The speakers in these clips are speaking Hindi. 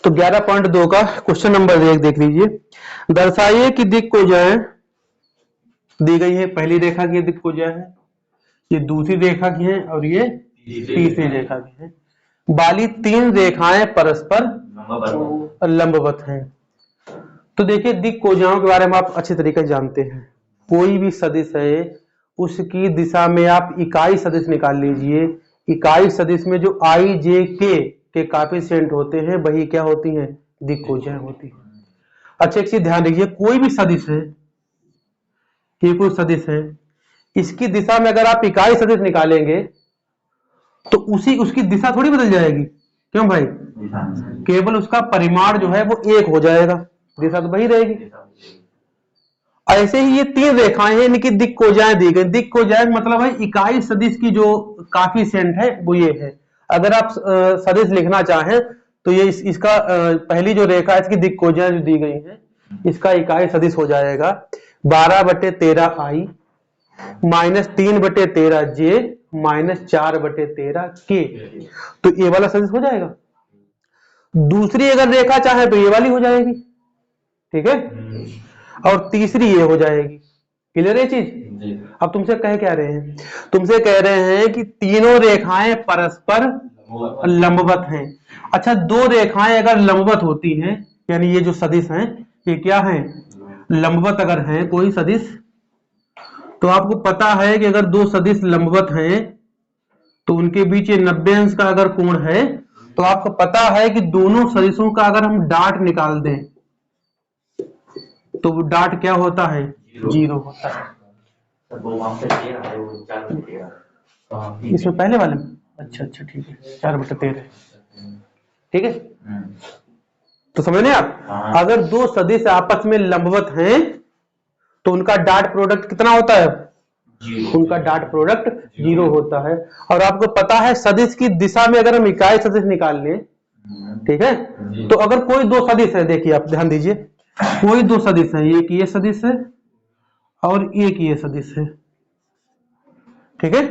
तो 11.2 का क्वेश्चन नंबर 1 देख लीजिए। दर्शाइए कि दिक् कोजाएं दी गई है। पहली रेखा की दिक् कोजाएं है, ये दूसरी रेखा की है और ये तीसरी रेखा की है। वाली तीन रेखाएं परस्पर लंबवत हैं। तो देखिए दिक् कोजाओं के बारे में आप अच्छे तरीके से जानते हैं। कोई भी सदिश है उसकी दिशा में आप इकाई सदिश निकाल लीजिए। इकाई सदिश में जो आई जे के कोएफिशिएंट होते हैं वही क्या होती हैं, दिक् कोजाएं होती हैं। अच्छा एक चीज ध्यान रखिए, कोई भी सदिश है, ये कोई सदिश है, इसकी दिशा में अगर आप इकाई सदिश निकालेंगे तो उसकी दिशा थोड़ी बदल जाएगी। क्यों भाई? केवल उसका परिमाण जो है वो एक हो जाएगा, दिशा तो वही रहेगी। ऐसे ही ये तीन रेखाएं हैं, इनकी दिक् कोजाएं दी गई। दिक् कोजाएं मतलब है इकाई सदिश की जो कोएफिशिएंट है वो ये है। अगर आप सदिश लिखना चाहें तो ये इसका पहली जो रेखा है इसकी दिक् कोजाएं जो दी गई है इसका इकाई सदिश हो जाएगा 12/13 आई माइनस 3/13 जे माइनस 4/13 के। तो ये वाला सदिश हो जाएगा। दूसरी अगर रेखा चाहे तो ये वाली हो जाएगी, ठीक है, और तीसरी ये हो जाएगी। क्लियर है चीज? अब तुमसे कह क्या रहे हैं, तुमसे कह रहे हैं कि तीनों रेखाएं परस्पर लंबवत हैं। अच्छा दो रेखाएं अगर लंबवत होती हैं यानी ये जो सदिश हैं ये क्या हैं, लंबवत अगर हैं कोई सदिश, तो आपको पता है कि अगर दो सदिश लंबवत हैं तो उनके बीच ये 90 अंश का अगर कोण है तो आपको पता है कि दोनों सदिशों का अगर हम डाट निकाल दें तो वो डाट क्या होता है, 0 होता है। इसमें पहले वाले में अच्छा ठीक है 4/13 ठीक है। तो समझ आप, अगर दो सदिश आपस में लंबवत हैं तो उनका डाट प्रोडक्ट कितना होता है, उनका डाट प्रोडक्ट 0 होता है। और आपको पता है सदिश की दिशा में अगर हम इकाई सदिश निकाल लें, ठीक है, तो अगर कोई दो सदिश है, देखिए आप ध्यान दीजिए, कोई दो सदिश है, एक ये सदिश है और एक ये सदिश है, ठीक है,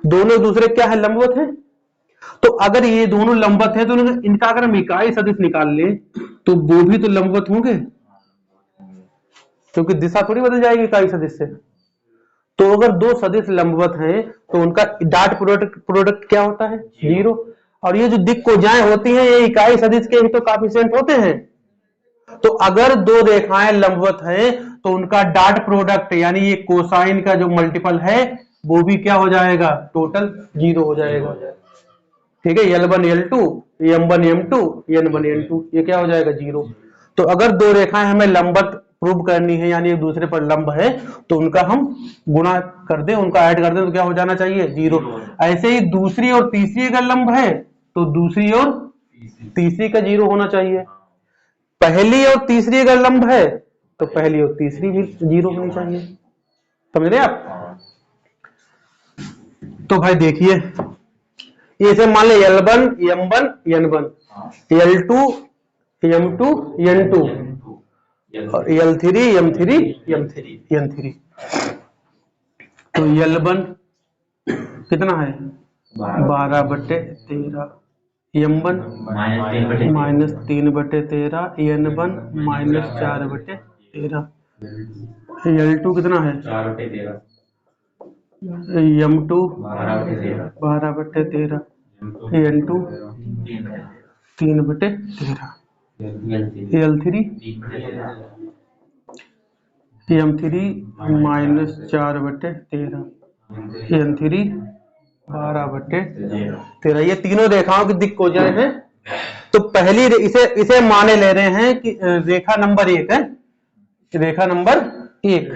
दोनों दूसरे क्या है, लंबवत है। तो अगर ये दोनों लंबवत है तो इनका अगर हम इकाई सदिश निकाल लें तो वो भी तो लंबवत होंगे, क्योंकि दिशा थोड़ी बदल जाएगी इकाई सदिश से। तो अगर दो सदिश लंबवत हैं तो उनका डाट प्रोडक्ट क्या होता है, 0। और ये जो दिक् कोजाएं होती हैं ये इकाई सदिश के ही तो कोएफिशिएंट होते हैं। तो अगर दो रेखाएं लंबवत हैं तो उनका डाट प्रोडक्ट यानी ये कोसाइन का जो मल्टीपल है वो भी क्या हो जाएगा, टोटल 0 हो जाएगा, ठीक है। L1 L2 M1 M2 N1 N2 ये क्या हो जाएगा, 0। तो अगर दो रेखाएं हमें लंबवत प्रूव करनी है यानी एक दूसरे पर लंब है तो उनका हम गुणा कर दें, उनका ऐड कर दें तो क्या हो जाना चाहिए, 0। ऐसे ही दूसरी और तीसरी अगर लंब है तो दूसरी और तीसरी का 0 होना चाहिए। पहली और तीसरी अगर लंब है तो पहली और तीसरी भी 0 होनी चाहिए। समझ रहे आप? तो भाई देखिए इसे मान ले L1 M1 N1 L2 M2 N2 और L3 M3 N3। तो L1 कितना है, 12/13 M1 minus 3/13 N1 minus 4/13 L2 कितना है, M2 12/13 N2 3/13 L3 M3 minus 4/13 N3 12/13। ये तीनों रेखाओं की दिक् कोजाएं हैं। तो पहली इसे माने ले रहे हैं कि रेखा नंबर 1 है, रेखा नंबर 1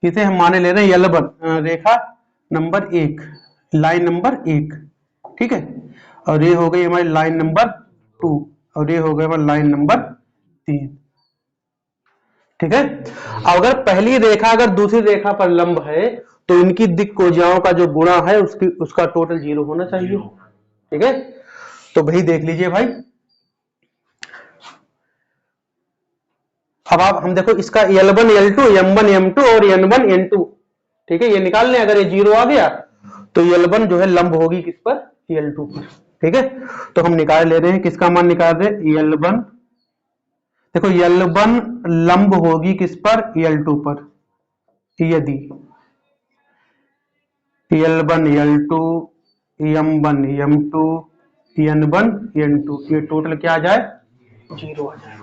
इसे हम माने ले रहे हैं L1 रेखा नंबर 1, लाइन नंबर 1, ठीक है। और ये हो गई हमारी लाइन नंबर 2 और ये हो गया हमारी लाइन नंबर 3, ठीक है। अगर पहली रेखा अगर दूसरी रेखा पर लंब है तो इनकी दिक् कोजाओं का जो गुणा है उसका टोटल 0 होना चाहिए, ठीक है। तो भाई देख लीजिए भाई, अब आप हम देखो इसका L1 L2 M1 M2 और N1 N2, ठीक है, ये निकाल लें। अगर ये 0 आ गया तो L1 जो है लंब होगी किस पर, L2 पर, ठीक है, तो हम निकाल ले रहे हैं, किसका मान निकाल रहे हैं, L1। देखो L1 लंब होगी किस पर, L2 पर। यदि L1 L2 M1 M2 N1 N2 ये टोटल क्या आ जाए, 0 आ जाए।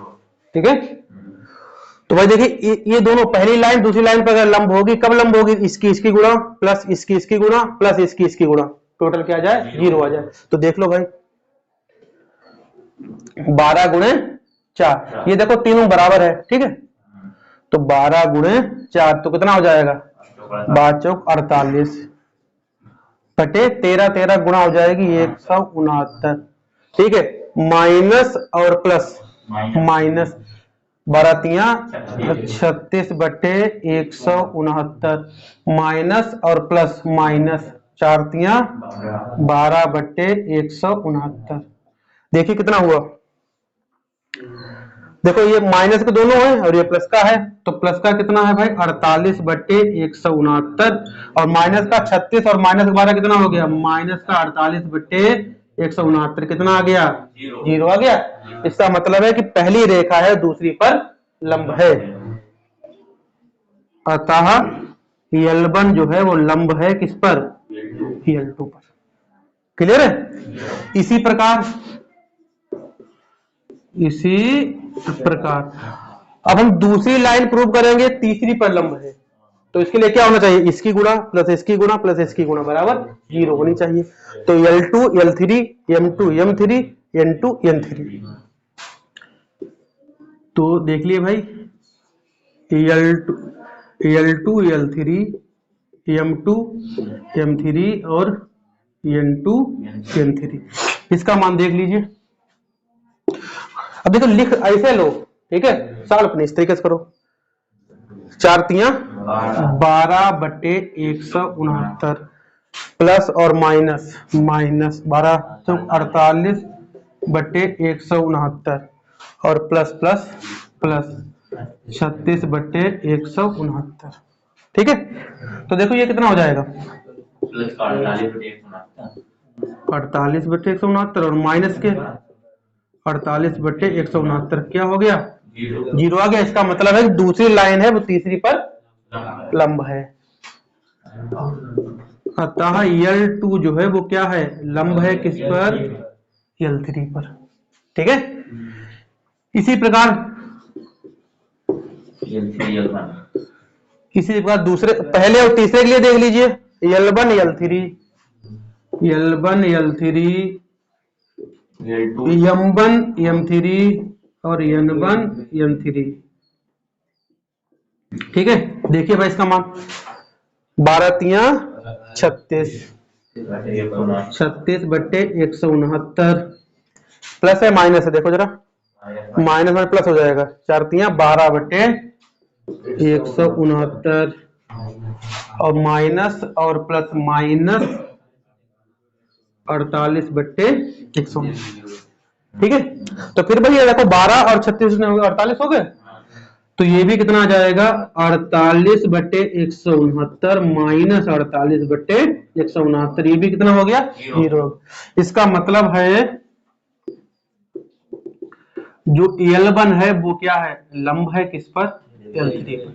ठीक है, तो भाई देखिए ये दोनों पहली लाइन दूसरी लाइन पर अगर लंब होगी, कब लंब होगी, इसकी गुणा प्लस इसकी गुणा प्लस इसकी गुणा, टोटल क्या आ जाए, 0 आ जाए। तो देख लो भाई 12 गुणे 4, ये देखो तीनों बराबर है। ठीक है, तो 12 गुणे 4 तो कितना हो जाएगा, 12 चौक 48 बटे 13, 13 गुणा हो जाएगी 169। ठीक है, माइनस और प्लस, माइनस 12 36 बटे 169, माइनस और प्लस माइनस 4 12 बटे 169। देखिए कितना हुआ, देखो ये माइनस के दोनों है और ये प्लस का है, तो प्लस का कितना है भाई 48 बटे 169 और माइनस का 36 और माइनस 12 कितना हो गया, माइनस का 48 बटे 169 कितना आ गया, 0 आ गया। इसका मतलब है कि पहली रेखा है दूसरी पर लंब है, अतः L1 जो है वो लंब है किस पर, L2 पर। क्लियर है। इसी प्रकार अब हम दूसरी लाइन प्रूव करेंगे, तीसरी पर लंब है, तो इसके लिए क्या होना चाहिए, इसकी गुणा प्लस इसकी गुणा प्लस इसकी गुणा बराबर 0 होनी चाहिए। तो L2 L3 M2 M3 N2 N3, तो देख लिए भाई L2 L3 M2 M3 और N2 N3, इसका मान देख लीजिए। अब देखो लिख ऐसे लो, ठीक है, सॉल्व अपने इस तरीके से करो, 4 तियां 12 बटे 169 प्लस और माइनस, माइनस 12 तो 48 बटे 169 और प्लस प्लस प्लस 36 बटे 169। ठीक है, तो देखो ये कितना हो जाएगा, 48 बटे 169 और माइनस के 48 बटे 169 क्या हो गया, 0 आ गया। इसका मतलब है दूसरी लाइन है वो तीसरी पर लंब है, अतः L2 जो है वो क्या है, लंब है किस पर, L3 पर। ठीक है, इसी प्रकार दूसरे पहले और तीसरे के लिए देख लीजिए, L1 L3 M1 M3 और N1 N3। ठीक है, देखिए भाई इसका मान 12 तियां 36 बटे 169 प्लस है माइनस है, देखो जरा माइनस में प्लस हो जाएगा, 4 तियां 12 बटे 169 और माइनस और प्लस माइनस 48 बटे 169। ठीक है, तो फिर भाई देखो 12 और 36 में हो गए 48 हो गए, तो ये भी कितना आ जाएगा 48 बटे 169 माइनस 48 बटे 169, ये भी कितना हो गया 0। इसका मतलब है जो L1 है वो क्या है, लंब है किस पर, L3 पर।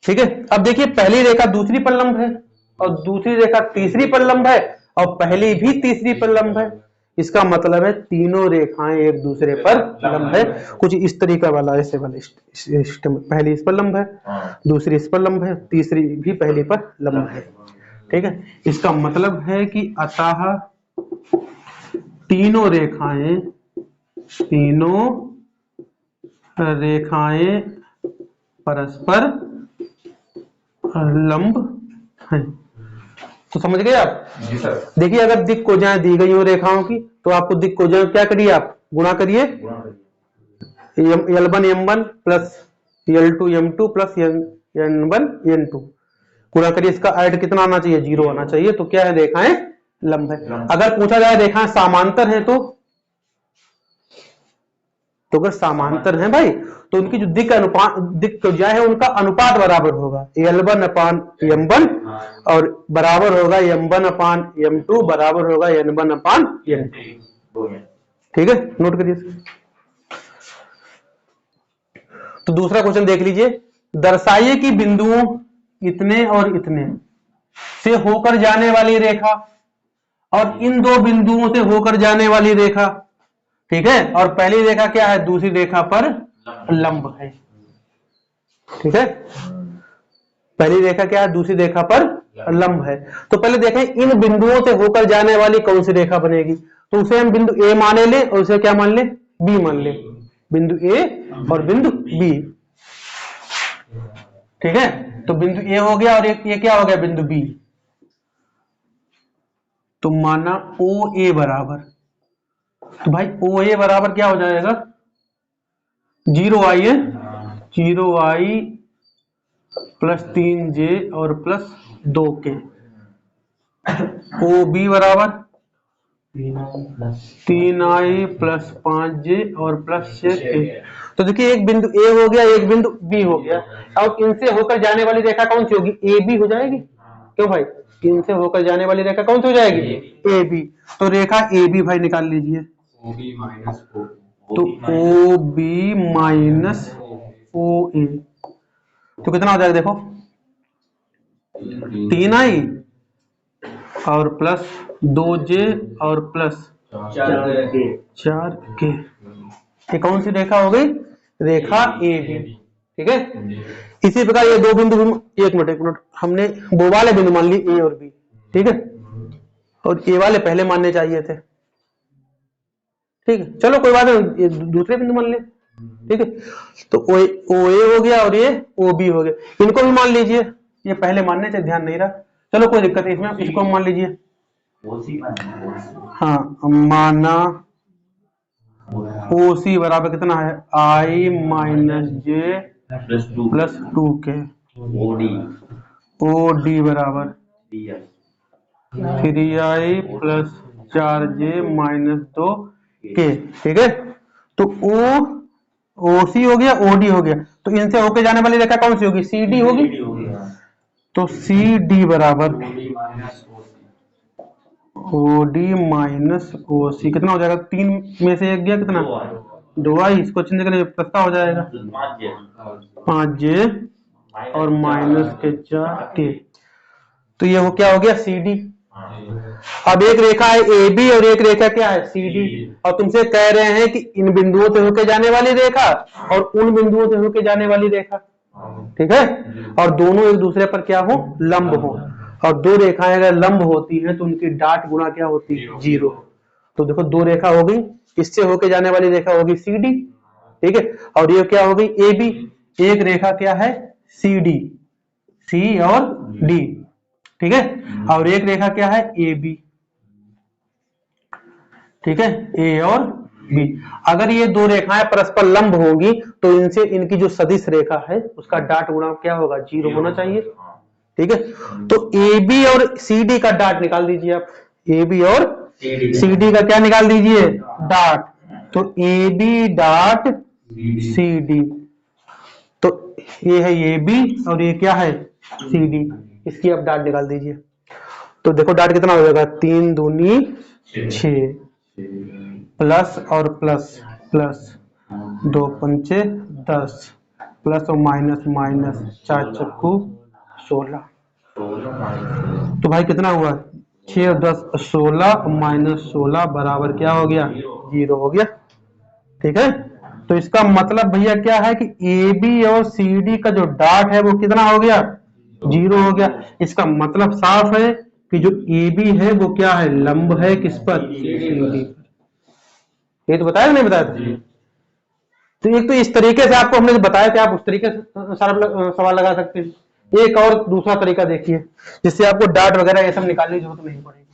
ठीक है, अब देखिए पहली रेखा दूसरी पर लंब है और दूसरी रेखा तीसरी पर लंब है और पहली भी तीसरी पर लंब है। इसका मतलब है तीनों रेखाएं एक दूसरे पर लंब है, कुछ इस तरीका वाला ऐसे वाला सिस्टम, पहली इस पर लंब है, दूसरी इस पर लंब है, तीसरी भी पहली पर लंब है। ठीक है, इसका मतलब है कि अतः तीनों रेखाएं परस्पर लंब है। तो समझ गए आप जी सर। देखिए अगर दिक् कोजाएं दी गई हो रेखाओं की तो आपको दिक् कोजाएं क्या करिए, आप गुणा करिए, L1 M1 plus L2 M2 plus N1 N2 गुणा करिए, इसका ऐड कितना आना चाहिए, 0 आना चाहिए। तो क्या है, रेखाएं लंब है। अगर पूछा जाए रेखाएं समांतर हैं तो तो अगर समांतर है भाई तो उनकी जो दिक त्रिज्या है उनका अनुपात बराबर होगा L1 अपान M1 और बराबर होगा M1 अपान M2 बराबर होगा N1 अपान M2। ठीक है, नोट करिए। तो दूसरा क्वेश्चन देख लीजिए, दर्शाइए कि बिंदुओं इतने और इतने से होकर जाने वाली रेखा और इन दो बिंदुओं से होकर जाने वाली रेखा, ठीक है, और पहली रेखा क्या है, दूसरी रेखा पर लंब है। ठीक है, पहली रेखा क्या है, दूसरी रेखा पर लंब है। तो पहले देखें इन बिंदुओं से होकर जाने वाली कौन सी रेखा बनेगी, तो उसे हम बिंदु ए माने ले और उसे क्या मान ले, बी मान ले, बिंदु ए और बिंदु बी। ठीक है, तो बिंदु ए हो गया और ये क्या हो गया, बिंदु बी। तो माना ओ ए बराबर, तो भाई ओ ए बराबर क्या हो जाएगा, 0i है, 0i प्लस 3j और प्लस 2k। ओ बी बराबर 3i प्लस 5j और प्लस 6k। तो देखिए एक बिंदु ए हो गया, एक बिंदु बी हो गया। अब इनसे होकर जाने वाली रेखा कौन सी होगी, ए बी हो जाएगी। क्यों भाई, इनसे होकर जाने वाली रेखा कौन सी हो जाएगी, ए बी। तो रेखा ए बी भाई निकाल लीजिए, तो ओ बी माइनस ओ ए, तो कितना हो जाएगा देखो, 3i और प्लस 2j और प्लस 4k। ये कौन सी रेखा हो गई, रेखा ए बी। ठीक है, इसी प्रकार ये दो बिंदु, एक मिनट हमने वो वाले बिंदु मान लिए ए और बी। ठीक है, और ए वाले पहले मानने चाहिए थे। ठीक है, चलो कोई बात नहीं, ये दूसरे बिंदु मान ले। ठीक है, तो ओ ए हो गया और ये ओ बी हो गया, इनको भी मान लीजिए, ये पहले मानने से ध्यान नहीं रहा। चलो कोई दिक्कत नहीं इसमें, इसको मान लीजिए। हाँ, माना ओ सी बराबर कितना है, आई माइनस जे प्लस 2k। ओ डी बराबर 3i plus 4j minus 2k। ठीक है, तो ओ सी हो गया, ओ डी हो गया, तो इनसे होके जाने वाली रेखा कौन सी होगी, सी डी होगी। तो सी डी बराबर ओ डी माइनस ओ सी, कितना हो जाएगा, 3 में से एक गया, कितना 2i, इसको चिन्ह करने सस्ता हो जाएगा, 5j और माइनस के 4k। तो ये वो क्या हो गया, सी डी। अब एक रेखा है ए बी और एक रेखा क्या है, सी डी, और तुमसे कह रहे हैं कि इन बिंदुओं से होके जाने वाली रेखा और उन बिंदुओं से होके जाने वाली रेखा। ठीक है, और दोनों एक दूसरे पर क्या हो, लंब हो, और दो रेखाएं अगर लंब होती हैं तो उनकी डाट गुणा क्या होती है, 0। तो देखो दो रेखा हो गई, इससे होके जाने वाली रेखा होगी सी डी। ठीक है, और ये क्या हो गई, ए बी। एक रेखा क्या है, सी डी, सी और डी। ठीक है, और एक रेखा क्या है, ए बी। ठीक है, ए और बी। अगर ये दो रेखाएं परस्पर लंब होंगी तो इनसे इनकी जो सदिश रेखा है उसका डाट गुणा क्या होगा, 0 होना चाहिए। ठीक है, तो ए बी और सी डी का डाट निकाल दीजिए आप, ए बी और सी डी का क्या निकाल दीजिए, डाट। तो A B dot C D, तो ये है ए बी और ये क्या है, सी डी, इसकी आप डाट निकाल दीजिए। तो देखो डाट कितना हो जाएगा, 3 दूनी 6 प्लस और प्लस प्लस 2 पंचे 10 प्लस और माइनस माइनस 4 चक्कू 16। तो भाई कितना हुआ, 6 और 10 16 माइनस 16 बराबर क्या हो गया, 0 हो गया। ठीक है, तो इसका मतलब भैया क्या है कि ए बी और सी डी का जो डाट है वो कितना हो गया, 0 हो गया। इसका मतलब साफ है कि जो ए बी है वो क्या है, लंब है किस पर, सी डी पर। ये तो बताया नहीं बताया। तो एक तो इस तरीके से आपको हमने बताया कि आप उस तरीके से सारा सवाल लगा सकते हैं। एक और दूसरा तरीका देखिए जिससे आपको डाट वगैरह ये सब निकालने की जरूरत नहीं पड़ेगी।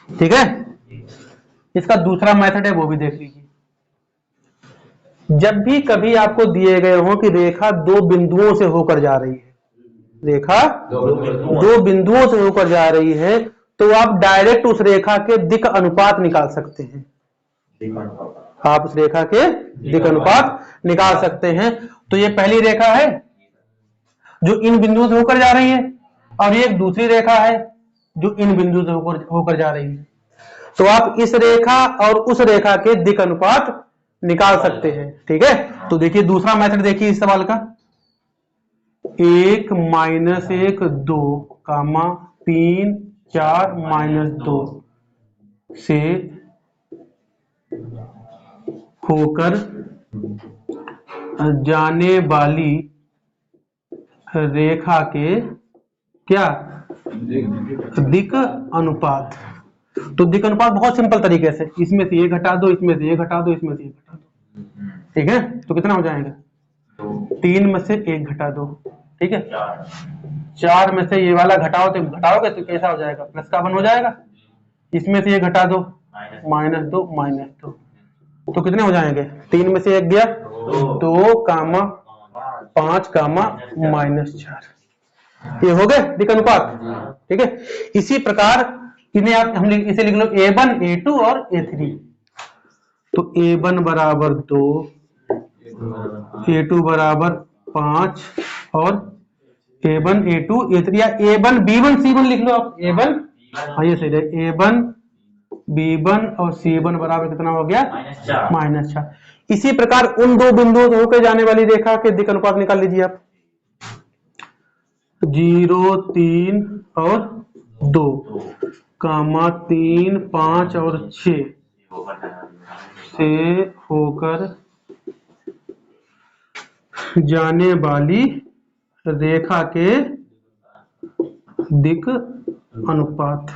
ठीक है, इसका दूसरा मेथड है वो भी देख लीजिए। जब भी कभी आपको दिए गए हो कि रेखा दो बिंदुओं से होकर जा रही है, रेखा दो बिंदुओं से होकर जा रही है, तो आप डायरेक्ट उस रेखा के दिक् अनुपात निकाल सकते हैं। आप उस रेखा के दिक् अनुपात निकाल सकते हैं। तो ये पहली रेखा है जो इन बिंदुओं से होकर जा रही है, और ये एक दूसरी रेखा है जो इन बिंदुओं से होकर जा रही है। तो आप इस रेखा और उस रेखा के दिक् अनुपात निकाल सकते हैं। ठीक है, तो देखिए दूसरा मेथड देखिए इस सवाल का, 1 माइनस 1 2 कामा 3 4 माइनस 2 से होकर जाने वाली रेखा के क्या दिक् अनुपात। तो दिक् अनुपात बहुत सिंपल तरीके से, इसमें से ये घटा दो, इसमें से ये घटा दो, इसमें से ये घटा दो। ठीक है, तो कितना हो जाएगा, 3 में से 1 घटा दो। ठीक है, 4 में से ये वाला घटाओगे तो कैसा हो जाएगा, प्लस का 1 हो जाएगा। इसमें से ये घटा दो, -2 -2, तो कितने हो जाएंगे, 3 में से 1 गया 2 कामा 5 कामा -4, ये हो गए दिक् अनुपात। ठीक है, इसी प्रकार इन्हें आप हम इसे लिख लो A1 A2 और A3। तो A1 बराबर 2, A2 बराबर 5 और A1 A2 A3, या A1 B1 C1 लिख लो आप। A1, हाँ ये सही है, A1 B1 और C1 बराबर कितना हो गया, -4। इसी प्रकार उन दो बिंदुओं से होकर जाने वाली रेखा के दिक् अनुपात निकाल लीजिए आप, 0 3 और 2 कामा 3 5 और 6 से होकर जाने वाली रेखा के दिक् अनुपात।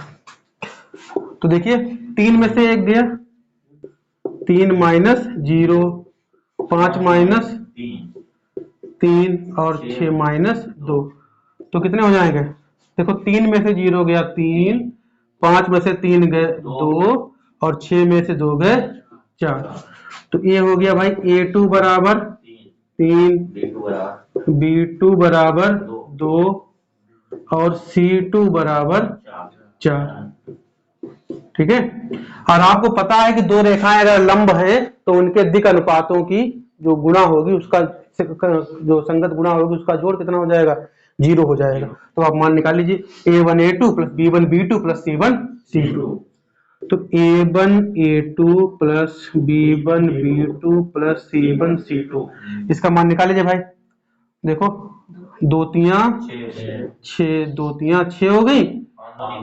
तो देखिए 3 में से 1 गया, 3 माइनस 0, 5 माइनस 3 और 6 माइनस 2, तो कितने हो जाएंगे, देखो 3 में से 0 गया 3, 5 में से 3 गए 2 और 6 में से 2 गए 4। तो ये हो गया भाई A2 बराबर 3, B2 बराबर 2 और C2 बराबर 4। ठीक है, और आपको पता है कि दो रेखाएं अगर लंब है तो उनके दिक् अनुपातों की जो गुणा होगी, उसका जो संगत गुणा होगी, उसका जोड़ कितना हो जाएगा, 0 हो जाएगा। तो आप मान निकाल लीजिए A1 A2 plus B1 B2 plus C1 C2। तो A1 A2 plus B1 B2 plus C1 C2, इसका मान निकाल लीजिए भाई। देखो 2 तियां 6, 2 तियां 6 हो गई,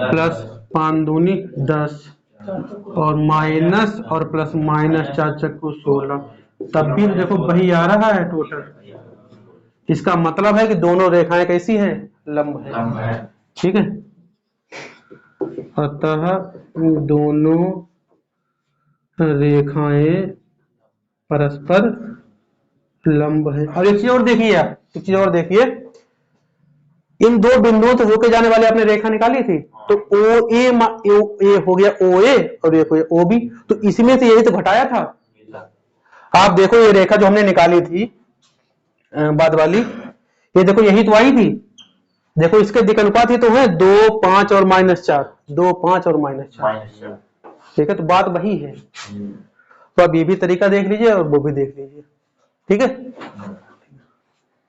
प्लस 5 दूनी 10 और माइनस और प्लस -4 चक्कू 16, तब भी देखो वही आ रहा है टोटल। इसका मतलब है कि दोनों रेखाएं कैसी हैं, लंब है। ठीक है, अतः दोनों रेखाएं परस्पर लंब है। और एक चीज और देखिए आप, एक चीज और देखिए, इन दो बिंदुओं से होकर जाने वाली आपने रेखा निकाली थी, तो OA हो गया OA और ये हो गया OB, तो इसमें से यही तो घटाया था। आप देखो ये रेखा जो हमने निकाली थी बाद वाली, ये देखो यही तो आई थी। देखो इसके दिक् अनुपात ही तो है 2 5 और -4, 2 5 और -4। ठीक है, तो बात वही है। तो अब ये भी तरीका देख लीजिए और वो भी देख लीजिए। ठीक है।